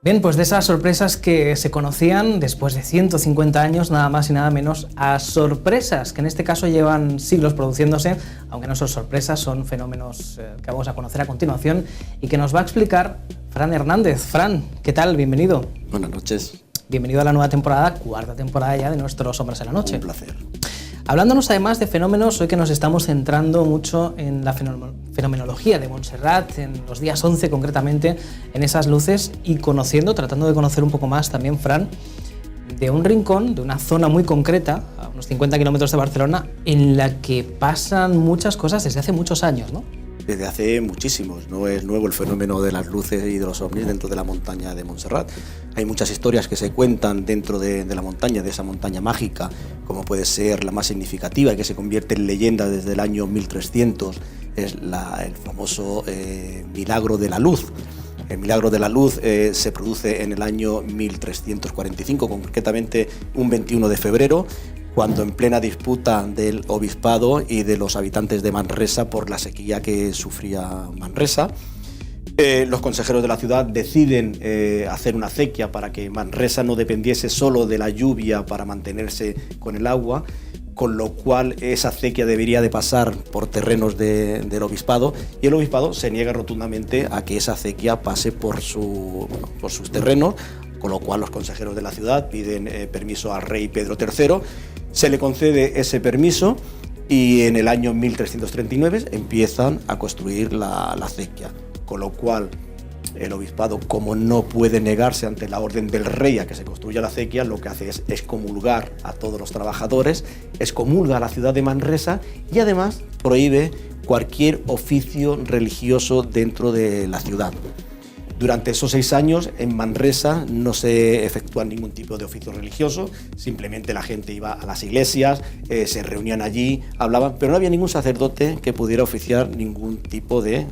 Bien, pues de esas sorpresas que se conocían después de 150 años, nada más y nada menos, a sorpresas que en este caso llevan siglos produciéndose, aunque no son sorpresas, son fenómenos que vamos a conocer a continuación y que nos va a explicar Fran Hernández. Fran, ¿qué tal? Bienvenido. Buenas noches. Bienvenido a la nueva temporada, cuarta temporada ya de nuestros Sombras en la Noche. Un placer. Hablándonos además de fenómenos, hoy que nos estamos centrando mucho en la fenomenología de Montserrat, en los días 11 concretamente, en esas luces y tratando de conocer un poco más también, Fran, de un rincón, de una zona muy concreta, a unos 50 kilómetros de Barcelona, en la que pasan muchas cosas desde hace muchos años, ¿no? Desde hace muchísimos, no es nuevo el fenómeno de las luces y de los ovnis dentro de la montaña de Montserrat. Hay muchas historias que se cuentan dentro de la montaña, de esa montaña mágica, como puede ser la más significativa y que se convierte en leyenda desde el año 1300, es el famoso Milagro de la Luz. El Milagro de la Luz se produce en el año 1345, concretamente un 21 de febrero, cuando en plena disputa del obispado y de los habitantes de Manresa por la sequía que sufría Manresa, los consejeros de la ciudad deciden hacer una acequia para que Manresa no dependiese solo de la lluvia para mantenerse con el agua, con lo cual esa acequia debería de pasar por terrenos del obispado, y el obispado se niega rotundamente a que esa acequia pase por sus terrenos, con lo cual los consejeros de la ciudad piden permiso al rey Pedro III, se le concede ese permiso y en el año 1339 empiezan a construir la acequia, con lo cual el obispado, como no puede negarse ante la orden del rey a que se construya la acequia, lo que hace es excomulgar a todos los trabajadores, excomulga a la ciudad de Manresa y además prohíbe cualquier oficio religioso dentro de la ciudad. Durante esos 6 años en Manresa no se efectúa ningún tipo de oficio religioso, simplemente la gente iba a las iglesias, se reunían allí, hablaban, pero no había ningún sacerdote que pudiera oficiar ningún tipo de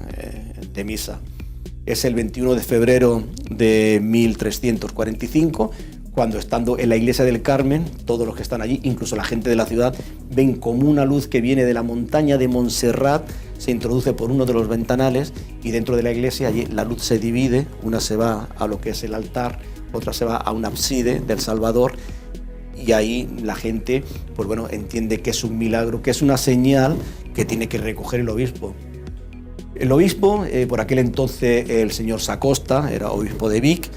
misa. Es el 21 de febrero de 1345, cuando estando en la iglesia del Carmen, todos los que están allí, incluso la gente de la ciudad, ven como una luz que viene de la montaña de Montserrat, se introduce por uno de los ventanales y dentro de la iglesia allí la luz se divide, una se va a lo que es el altar, otra se va a un ábside del Salvador, y ahí la gente pues bueno, entiende que es un milagro, que es una señal que tiene que recoger el obispo. El obispo, por aquel entonces el señor Sacosta, era obispo de Vic,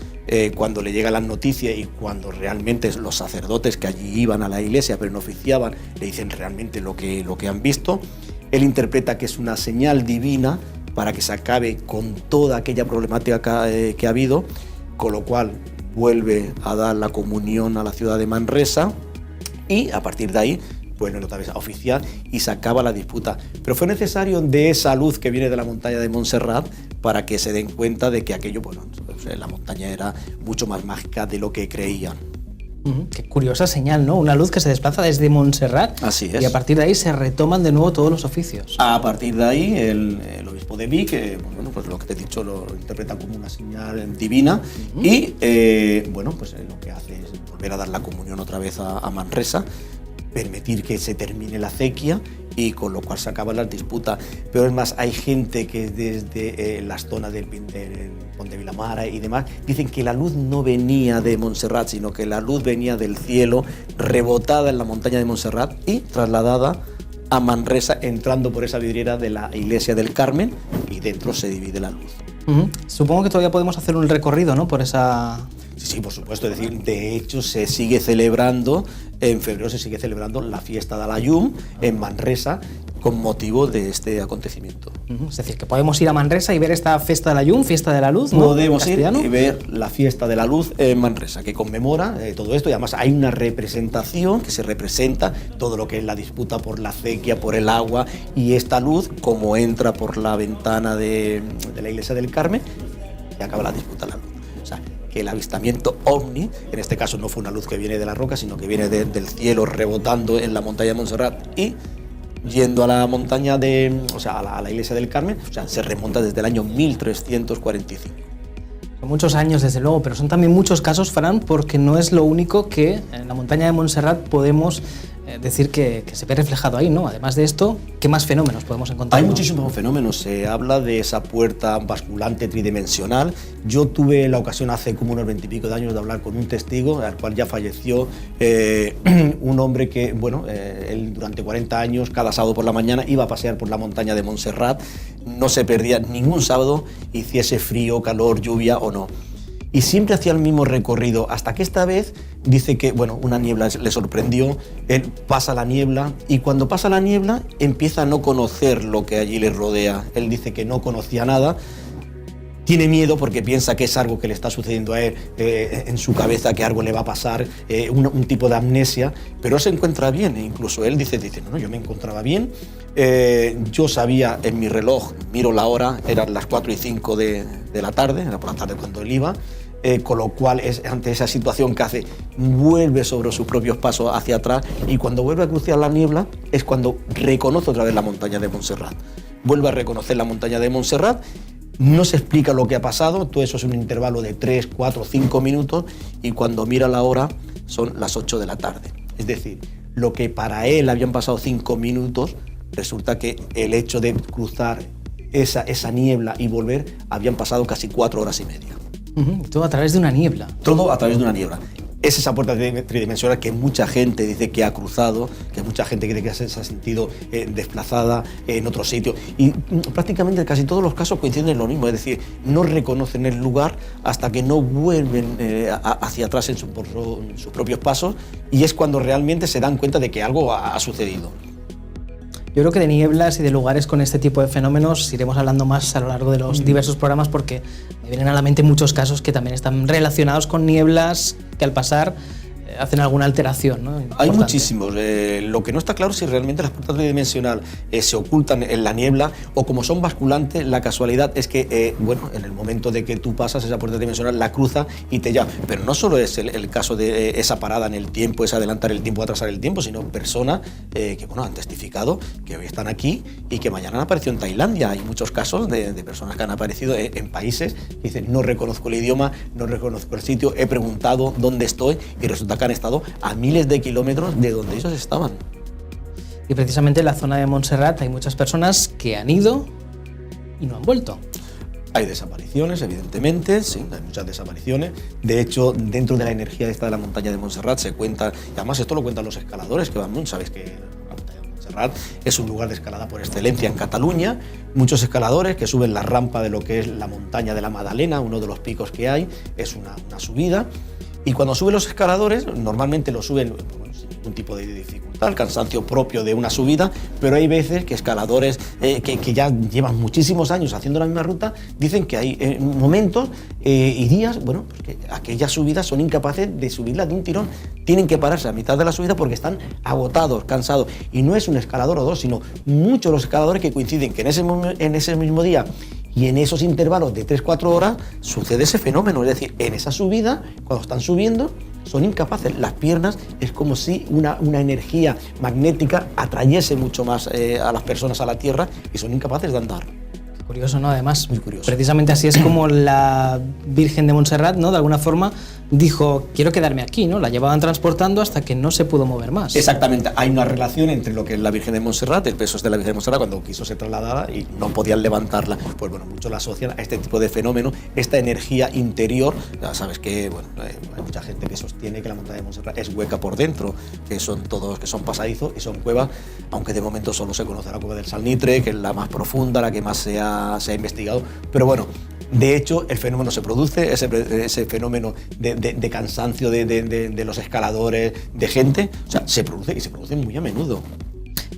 cuando le llegan las noticias y cuando realmente los sacerdotes que allí iban a la iglesia pero no oficiaban, le dicen realmente lo que han visto, él interpreta que es una señal divina para que se acabe con toda aquella problemática que ha habido, con lo cual vuelve a dar la comunión a la ciudad de Manresa y a partir de ahí bueno, otra vez a oficiar y se acaba la disputa. Pero fue necesario de esa luz que viene de la montaña de Montserrat para que se den cuenta de que aquello, bueno, la montaña era mucho más mágica de lo que creían. Qué curiosa señal, ¿no? Una luz que se desplaza desde Montserrat. Así es. Y a partir de ahí se retoman de nuevo todos los oficios. A partir de ahí, el obispo de Vic, bueno, pues lo que te he dicho lo interpreta como una señal divina y, bueno, pues lo que hace es volver a dar la comunión otra vez a Manresa, permitir que se termine la acequia y con lo cual se acaban las disputas. Pero es más, hay gente que desde las zonas del Pont de Vilamara y demás dicen que la luz no venía de Montserrat, sino que la luz venía del cielo, rebotada en la montaña de Montserrat y trasladada a Manresa, entrando por esa vidriera de la iglesia del Carmen y dentro se divide la luz. Supongo que todavía podemos hacer un recorrido, ¿no? Por esa... Sí, por supuesto, es decir, de hecho se sigue celebrando, en febrero se sigue celebrando la fiesta de la Llum en Manresa con motivo de este acontecimiento. Es decir, que podemos ir a Manresa y ver esta fiesta de la Llum, fiesta de la luz, ¿no? Podemos ir y ver la fiesta de la luz en Manresa, que conmemora todo esto y además hay una representación que se representa todo lo que es la disputa por la acequia, por el agua y esta luz como entra por la ventana de la iglesia del Carmen y acaba la disputa de la luz. O sea, que el avistamiento ovni, en este caso no fue una luz que viene de la roca, sino que viene del cielo rebotando en la montaña de Montserrat y yendo a la montaña a la iglesia del Carmen, o sea, se remonta desde el año 1345. Son muchos años, desde luego, pero son también muchos casos, Fran, porque no es lo único que en la montaña de Montserrat podemos decir que se ve reflejado ahí, ¿no? Además de esto, ¿qué más fenómenos podemos encontrar? Hay muchísimos fenómenos. Se habla de esa puerta basculante tridimensional. Yo tuve la ocasión hace como unos 20 y pico de años de hablar con un testigo, al cual ya falleció, un hombre que, bueno, él durante 40 años, cada sábado por la mañana, iba a pasear por la montaña de Montserrat, no se perdía ningún sábado, hiciese frío, calor, lluvia o no. Y siempre hacía el mismo recorrido, hasta que esta vez dice que, bueno, una niebla le sorprendió, él pasa la niebla y cuando pasa la niebla empieza a no conocer lo que allí le rodea. Él dice que no conocía nada, tiene miedo porque piensa que es algo que le está sucediendo a él en su cabeza, que algo le va a pasar, un tipo de amnesia, pero se encuentra bien. Incluso él dice no, yo me encontraba bien, yo sabía en mi reloj, miro la hora, eran las 4 y 5 de la tarde, era por la tarde cuando él iba, con lo cual es ante esa situación que hace, vuelve sobre sus propios pasos hacia atrás y cuando vuelve a cruzar la niebla es cuando reconoce otra vez la montaña de Montserrat. Vuelve a reconocer la montaña de Montserrat. No se explica lo que ha pasado, todo eso es un intervalo de 3, 4, 5 minutos y cuando mira la hora son las 8 de la tarde. Es decir, lo que para él habían pasado 5 minutos, resulta que el hecho de cruzar esa niebla y volver habían pasado casi 4 horas y media. Todo a través de una niebla. Todo a través de una niebla. Es esa puerta tridimensional que mucha gente dice que ha cruzado, que mucha gente cree que se ha sentido desplazada en otro sitio. Y prácticamente casi todos los casos coinciden en lo mismo, es decir, no reconocen el lugar hasta que no vuelven hacia atrás en sus propios pasos y es cuando realmente se dan cuenta de que algo ha sucedido. Yo creo que de nieblas y de lugares con este tipo de fenómenos iremos hablando más a lo largo de los diversos programas porque me vienen a la mente muchos casos que también están relacionados con nieblas que al pasar hacen alguna alteración, ¿no? Hay muchísimos. Lo que no está claro es si realmente las puertas tridimensionales se ocultan en la niebla o como son basculantes, la casualidad es que, bueno, en el momento de que tú pasas esa puerta tridimensional la cruza y te llama. Pero no solo es el caso de esa parada en el tiempo, es adelantar el tiempo o atrasar el tiempo, sino personas que, bueno, han testificado que hoy están aquí y que mañana han aparecido en Tailandia. Hay muchos casos de personas que han aparecido en países que dicen no reconozco el idioma, no reconozco el sitio, he preguntado dónde estoy y resulta que han estado a miles de kilómetros de donde ellos estaban. Y precisamente en la zona de Montserrat hay muchas personas que han ido y no han vuelto. Hay desapariciones, evidentemente, sí, hay muchas desapariciones. De hecho, dentro de la energía esta de la montaña de Montserrat se cuenta, y además esto lo cuentan los escaladores que van, sabes que la montaña de Montserrat es un lugar de escalada por excelencia en Cataluña. Muchos escaladores que suben la rampa de lo que es la montaña de la Madalena, uno de los picos que hay, es una subida. Y cuando suben los escaladores, normalmente lo suben sin ningún tipo de dificultad, el cansancio propio de una subida, pero hay veces que escaladores que ya llevan muchísimos años haciendo la misma ruta, dicen que hay momentos y días, bueno, pues que aquellas subidas son incapaces de subirlas de un tirón, tienen que pararse a mitad de la subida porque están agotados, cansados, y no es un escalador o dos, sino muchos los escaladores que coinciden que en ese mismo día y en esos intervalos de 3-4 horas sucede ese fenómeno, es decir, en esa subida, cuando están subiendo, son incapaces, las piernas es como si una energía magnética atrayese mucho más a las personas a la tierra y son incapaces de andar. Curioso, ¿no? Además, muy curioso. Precisamente así es como la Virgen de Montserrat, ¿no? De alguna forma dijo, quiero quedarme aquí, ¿no? La llevaban transportando hasta que no se pudo mover más. Exactamente, hay una relación entre lo que es la Virgen de Montserrat, el peso es de la Virgen de Montserrat cuando quiso ser trasladada y no podían levantarla. Pues bueno, muchos la asocian a este tipo de fenómeno, esta energía interior. Ya sabes que, bueno, hay mucha gente que sostiene que la montaña de Montserrat es hueca por dentro, que son todos, que son pasadizos y son cuevas, aunque de momento solo se conoce la cueva del Salnitre, que es la más profunda, la que más se ha investigado, pero bueno, de hecho el fenómeno se produce, ese fenómeno de cansancio de los escaladores, de gente, o sea, se produce y se produce muy a menudo.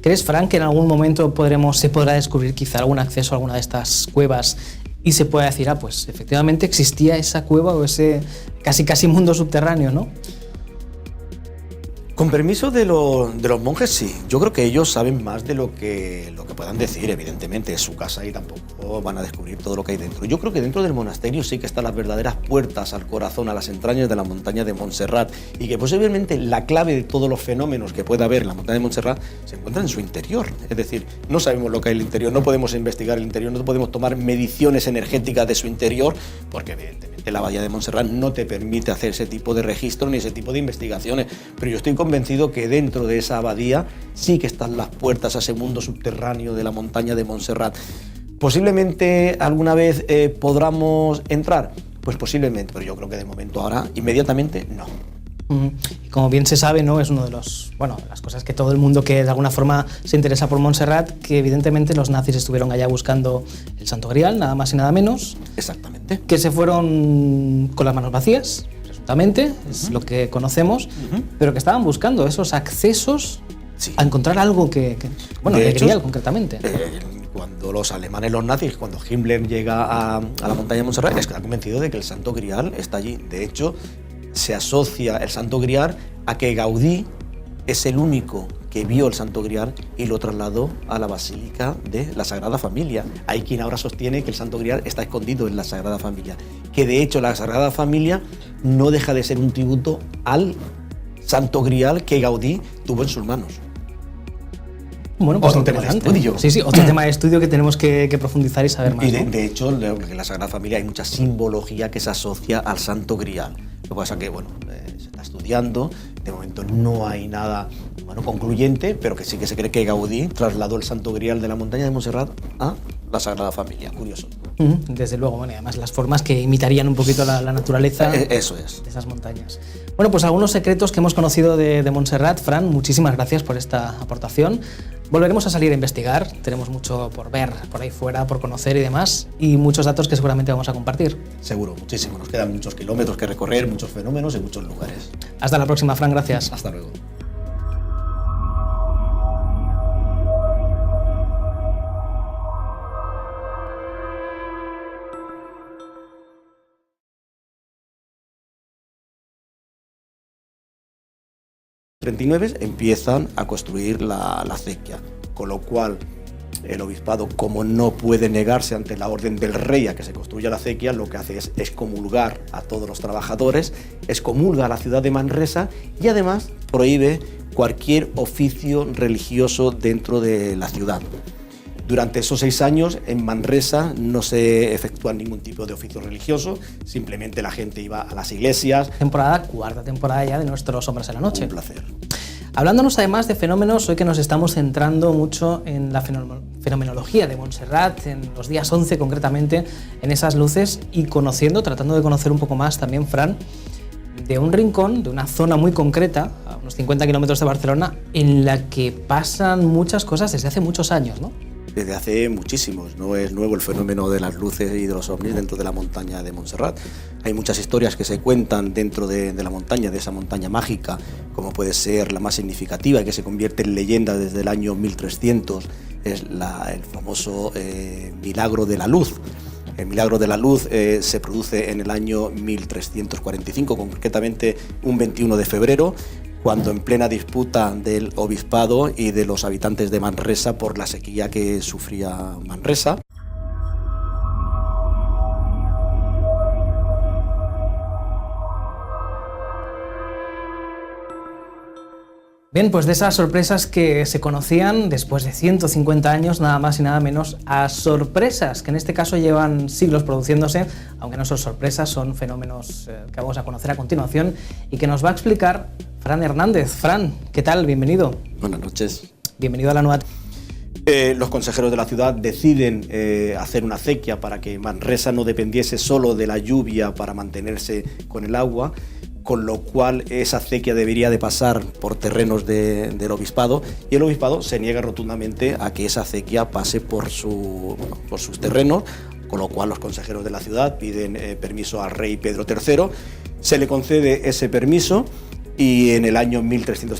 ¿Crees, Fran, que en algún momento se podrá descubrir quizá algún acceso a alguna de estas cuevas y se pueda decir, pues efectivamente existía esa cueva o ese casi mundo subterráneo, ¿no? Con permiso de los monjes, sí. Yo creo que ellos saben más de lo que puedan decir, evidentemente. Es su casa y tampoco van a descubrir todo lo que hay dentro. Yo creo que dentro del monasterio sí que están las verdaderas puertas al corazón, a las entrañas de la montaña de Montserrat, y que posiblemente la clave de todos los fenómenos que pueda haber en la montaña de Montserrat se encuentra en su interior. Es decir, no sabemos lo que hay en el interior, no podemos investigar el interior, no podemos tomar mediciones energéticas de su interior, porque evidentemente la bahía de Montserrat no te permite hacer ese tipo de registro ni ese tipo de investigaciones. Pero yo estoy convencido convencido que dentro de esa abadía sí que están las puertas a ese mundo subterráneo de la montaña de Montserrat. Posiblemente alguna vez podamos entrar, pues posiblemente, pero yo creo que de momento ahora, inmediatamente, no. Y como bien se sabe, ¿no? Es uno de las cosas que todo el mundo que de alguna forma se interesa por Montserrat, que evidentemente los nazis estuvieron allá buscando el Santo Grial, nada más y nada menos. Exactamente. Que se fueron con las manos vacías, presuntamente, es lo que conocemos, pero que estaban buscando esos accesos a encontrar algo que de Grial concretamente. Cuando los alemanes, los nazis, cuando Himmler llega a la montaña de Montserrat, está convencido de que el Santo Grial está allí. De hecho, se asocia el Santo Grial a que Gaudí es el único que vio el Santo Grial y lo trasladó a la Basílica de la Sagrada Familia. Hay quien ahora sostiene que el Santo Grial está escondido en la Sagrada Familia, que de hecho la Sagrada Familia no deja de ser un tributo al Santo Grial que Gaudí tuvo en sus manos. Bueno, pues otro tema de estudio. Sí, otro tema de estudio que tenemos que profundizar y saber más. Y de hecho, en la Sagrada Familia hay mucha simbología que se asocia al Santo Grial. Lo que pasa es que, se está estudiando, de momento no hay nada concluyente, pero que sí que se cree que Gaudí trasladó el Santo Grial de la montaña de Montserrat a la Sagrada Familia. Curioso. Desde luego, y además las formas que imitarían un poquito la naturaleza eso es. De esas montañas. Bueno, pues algunos secretos que hemos conocido de Montserrat. Fran, muchísimas gracias por esta aportación. Volveremos a salir a investigar, tenemos mucho por ver por ahí fuera, por conocer y demás, y muchos datos que seguramente vamos a compartir. Seguro, muchísimo. Nos quedan muchos kilómetros que recorrer, muchos fenómenos en muchos lugares. Hasta la próxima, Fran, gracias. Hasta luego. En 39 empiezan a construir la acequia, con lo cual el obispado, como no puede negarse ante la orden del rey a que se construya la acequia, lo que hace es excomulgar a todos los trabajadores, excomulga a la ciudad de Manresa y además prohíbe cualquier oficio religioso dentro de la ciudad. Durante esos 6 años en Manresa no se efectúa ningún tipo de oficio religioso, simplemente la gente iba a las iglesias. Cuarta temporada ya de Nuestros Hombres en la Noche. Un placer. Hablándonos además de fenómenos, hoy que nos estamos centrando mucho en la fenomenología de Montserrat, en los días 11 concretamente, en esas luces y tratando de conocer un poco más también, Fran, de un rincón, de una zona muy concreta, a unos 50 kilómetros de Barcelona, en la que pasan muchas cosas desde hace muchos años, ¿no? Desde hace muchísimos, no es nuevo el fenómeno de las luces y de los ovnis dentro de la montaña de Montserrat. Hay muchas historias que se cuentan dentro de la montaña, de esa montaña mágica, como puede ser la más significativa y que se convierte en leyenda desde el año 1300, es el famoso Milagro de la Luz. El Milagro de la Luz se produce en el año 1345, concretamente un 21 de febrero, cuando en plena disputa del obispado y de los habitantes de Manresa por la sequía que sufría Manresa. Bien, pues de esas sorpresas que se conocían después de 150 años, nada más y nada menos, a sorpresas que en este caso llevan siglos produciéndose, aunque no son sorpresas, son fenómenos que vamos a conocer a continuación y que nos va a explicar Fran Hernández. Fran, ¿qué tal? Bienvenido. Buenas noches. Bienvenido a la nueva... Los consejeros de la ciudad deciden hacer una acequia para que Manresa no dependiese solo de la lluvia para mantenerse con el agua, con lo cual esa acequia debería de pasar por terrenos del obispado y el obispado se niega rotundamente a que esa acequia pase por sus terrenos, con lo cual los consejeros de la ciudad piden permiso al rey Pedro III, se le concede ese permiso y en el año 1330